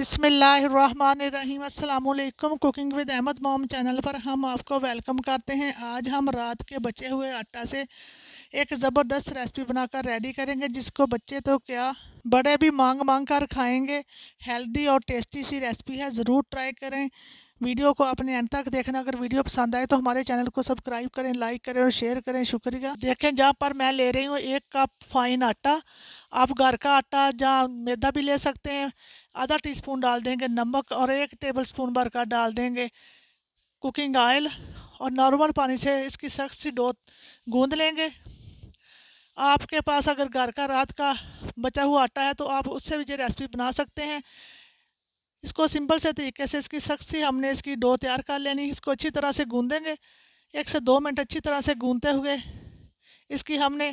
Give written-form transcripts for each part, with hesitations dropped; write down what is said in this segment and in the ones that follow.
बिस्मिल्लाहिर्रहमानिर्रहीम। अस्सलामुअलैकुम। Cooking with Ahmed mom channel पर हम आपको वेलकम करते हैं। आज हम रात के बचे हुए आटा से एक ज़बरदस्त रेसिपी बनाकर रेडी करेंगे, जिसको बच्चे तो क्या बड़े भी मांग मांग कर खाएंगे। हेल्दी और टेस्टी सी रेसिपी है, ज़रूर ट्राई करें। वीडियो को अपने एंड तक देखना। अगर वीडियो पसंद आए तो हमारे चैनल को सब्सक्राइब करें, लाइक करें और शेयर करें। शुक्रिया। देखें, जहाँ पर मैं ले रही हूँ 1 कप फाइन आटा। आप घर का आटा जहाँ मैदा भी ले सकते हैं। आधा टीस्पून डाल देंगे नमक और 1 टेबलस्पून भर कर डाल देंगे कुकिंग ऑयल, और नॉर्मल पानी से इसकी सख्त सी डो गूंद लेंगे। आपके पास अगर घर का रात का बचा हुआ आटा है तो आप उससे भी ये रेसिपी बना सकते हैं। इसको सिंपल से तरीके से इसकी सख्त सी हमने इसकी डो तैयार कर लेनी। इसको अच्छी तरह से गूंदेंगे, 1 से 2 मिनट अच्छी तरह से गूंदते हुए इसकी हमने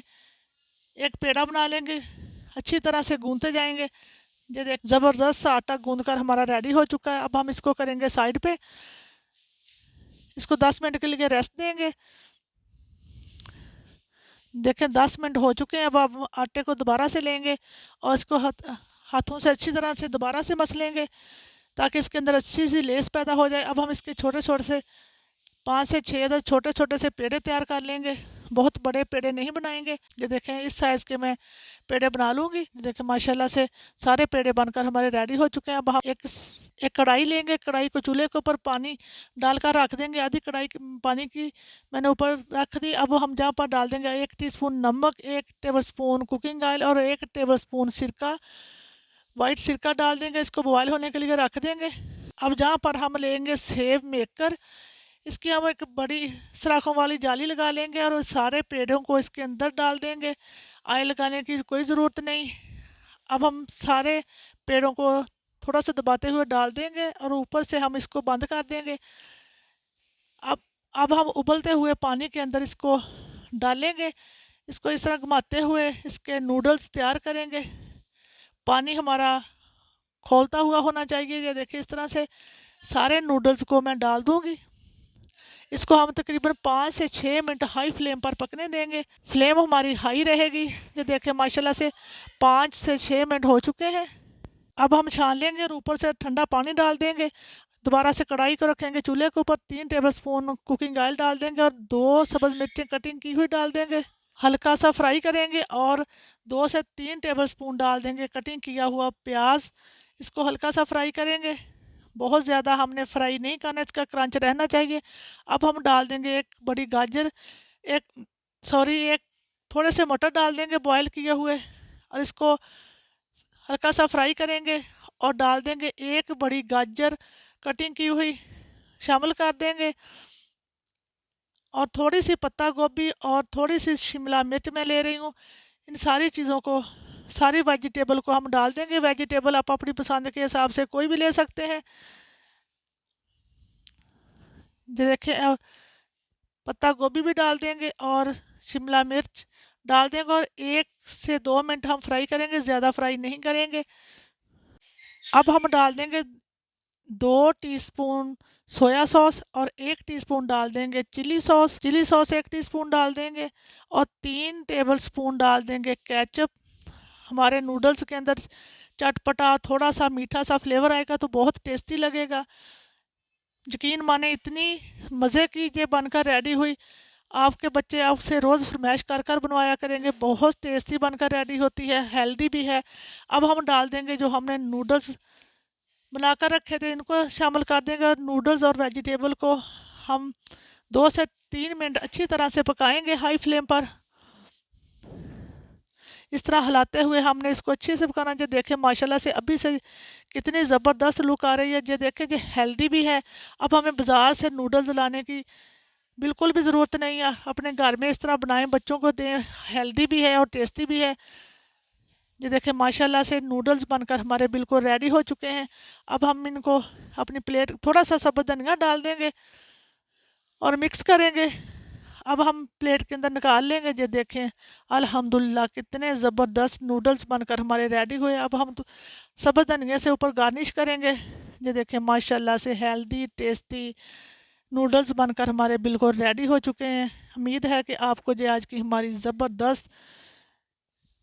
एक पेड़ा बना लेंगे। अच्छी तरह से गूंदते जाएंगे। ये देख, ज़बरदस्त सा आटा गूंद कर हमारा रेडी हो चुका है। अब हम इसको करेंगे साइड पे। इसको 10 मिनट के लिए रेस्ट देंगे। देखें, 10 मिनट हो चुके हैं। अब हम आटे को दोबारा से लेंगे और इसको हाथों से अच्छी तरह से दोबारा से मस लेंगे, ताकि इसके अंदर अच्छी सी लेस पैदा हो जाए। अब हम इसके छोटे छोटे से 5 से 6 छोटे छोटे से पेड़े तैयार कर लेंगे। बहुत बड़े पेड़े नहीं बनाएंगे। ये देखें, इस साइज़ के मैं पेड़े बना लूँगी। देखें, माशाल्लाह से सारे पेड़े बनकर हमारे रेडी हो चुके हैं। अब हम एक कढ़ाई लेंगे। कढ़ाई को चूल्हे के ऊपर पानी डालकर रख देंगे। आधी कढ़ाई पानी की मैंने ऊपर रख दी। अब हम जहाँ पर डाल देंगे 1 टीस्पून नमक, 1 टेबलस्पून कुकिंग ऑयल और 1 टेबलस्पून सिरका, वाइट सिरका डाल देंगे। इसको बॉयल होने के लिए रख देंगे। अब जहाँ पर हम लेंगे सेव मेकर, इसकी हम एक बड़ी सलाखों वाली जाली लगा लेंगे और सारे पेड़ों को इसके अंदर डाल देंगे। ऑयल लगाने की कोई ज़रूरत नहीं। अब हम सारे पेड़ों को थोड़ा सा दबाते हुए डाल देंगे और ऊपर से हम इसको बंद कर देंगे। अब हम उबलते हुए पानी के अंदर इसको डालेंगे। इसको इस तरह घुमाते हुए इसके नूडल्स तैयार करेंगे। पानी हमारा खौलता हुआ होना चाहिए। ये देखिए, इस तरह से सारे नूडल्स को मैं डाल दूँगी। इसको हम तकरीबन 5 से 6 मिनट हाई फ्लेम पर पकने देंगे। फ्लेम हमारी हाई रहेगी। ये देखें, माशाल्लाह से 5 से 6 मिनट हो चुके हैं। अब हम छान लेंगे और ऊपर से ठंडा पानी डाल देंगे। दोबारा से कढ़ाई को रखेंगे चूल्हे के ऊपर। 3 टेबलस्पून कुकिंग ऑयल डाल देंगे और 2 सब्ज़ मिर्चें कटिंग की हुई डाल देंगे। हल्का सा फ्राई करेंगे और 2 से 3 टेबलस्पून डाल देंगे कटिंग किया हुआ प्याज। इसको हल्का सा फ्राई करेंगे। बहुत ज़्यादा हमने फ्राई नहीं करना, इसका क्रंच रहना चाहिए। अब हम डाल देंगे एक बड़ी गाजर, एक थोड़े से मटर डाल देंगे बॉयल किए हुए, और इसको हल्का सा फ्राई करेंगे और डाल देंगे एक बड़ी गाजर कटिंग की हुई शामिल कर देंगे, और थोड़ी सी पत्ता गोभी और थोड़ी सी शिमला मिर्च मैं ले रही हूँ। इन सारी चीज़ों को, सारी वेजिटेबल को हम डाल देंगे। वेजिटेबल आप अपनी पसंद के हिसाब से कोई भी ले सकते हैं। देखें, पत्ता गोभी भी डाल देंगे और शिमला मिर्च डाल देंगे और 1 से 2 मिनट हम फ्राई करेंगे, ज़्यादा फ्राई नहीं करेंगे। अब हम डाल देंगे 2 टीस्पून सोया सॉस और 1 टीस्पून डाल देंगे चिली सॉस। 1 टीस्पून डाल देंगे और 3 टेबलस्पून डाल देंगे केचप। हमारे नूडल्स के अंदर चटपटा थोड़ा सा मीठा सा फ्लेवर आएगा तो बहुत टेस्टी लगेगा। यकीन माने, इतनी मज़े की ये बनकर रेडी हुई। आपके बच्चे आपसे रोज़ फरमाइश कर कर बनवाया करेंगे। बहुत टेस्टी बनकर रेडी होती है, हेल्दी भी है। अब हम डाल देंगे जो हमने नूडल्स बनाकर रखे थे, इनको शामिल कर देंगे और नूडल्स और वेजिटेबल को हम 2 से 3 मिनट अच्छी तरह से पकाएंगे हाई फ्लेम पर। इस तरह हिलाते हुए हमने इसको अच्छे से पकाना। जो देखें, माशाल्लाह से अभी से कितनी ज़बरदस्त लुक आ रही है। ये देखें, ये हेल्दी भी है। अब हमें बाज़ार से नूडल्स लाने की बिल्कुल भी ज़रूरत नहीं है। अपने घर में इस तरह बनाएं, बच्चों को दें। हेल्दी भी है और टेस्टी भी है। ये देखें, माशाल्लाह से नूडल्स बनकर हमारे बिल्कुल रेडी हो चुके हैं। अब हम इनको अपनी प्लेट, थोड़ा सा सब्ज़ धनिया डाल देंगे और मिक्स करेंगे। अब हम प्लेट के अंदर निकाल लेंगे। ये देखें, अल्हम्दुलिल्लाह कितने ज़बरदस्त नूडल्स बनकर हमारे रेडी हुए। अब हम तो सब्ज़ धनिया से ऊपर गार्निश करेंगे। ये देखें, माशाल्लाह से हेल्दी टेस्टी नूडल्स बनकर हमारे बिल्कुल रेडी हो चुके हैं। उम्मीद है कि आपको जो आज की हमारी ज़बरदस्त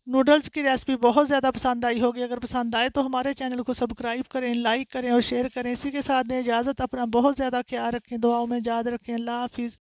नूडल्स की रेसिपी बहुत ज़्यादा पसंद आई होगी। अगर पसंद आए तो हमारे चैनल को सब्सक्राइब करें, लाइक करें और शेयर करें। इसी के साथ दें इजाज़त। अपना बहुत ज़्यादा ख्याल रखें, दुआओं में याद रखें। अल्लाह हाफिज़।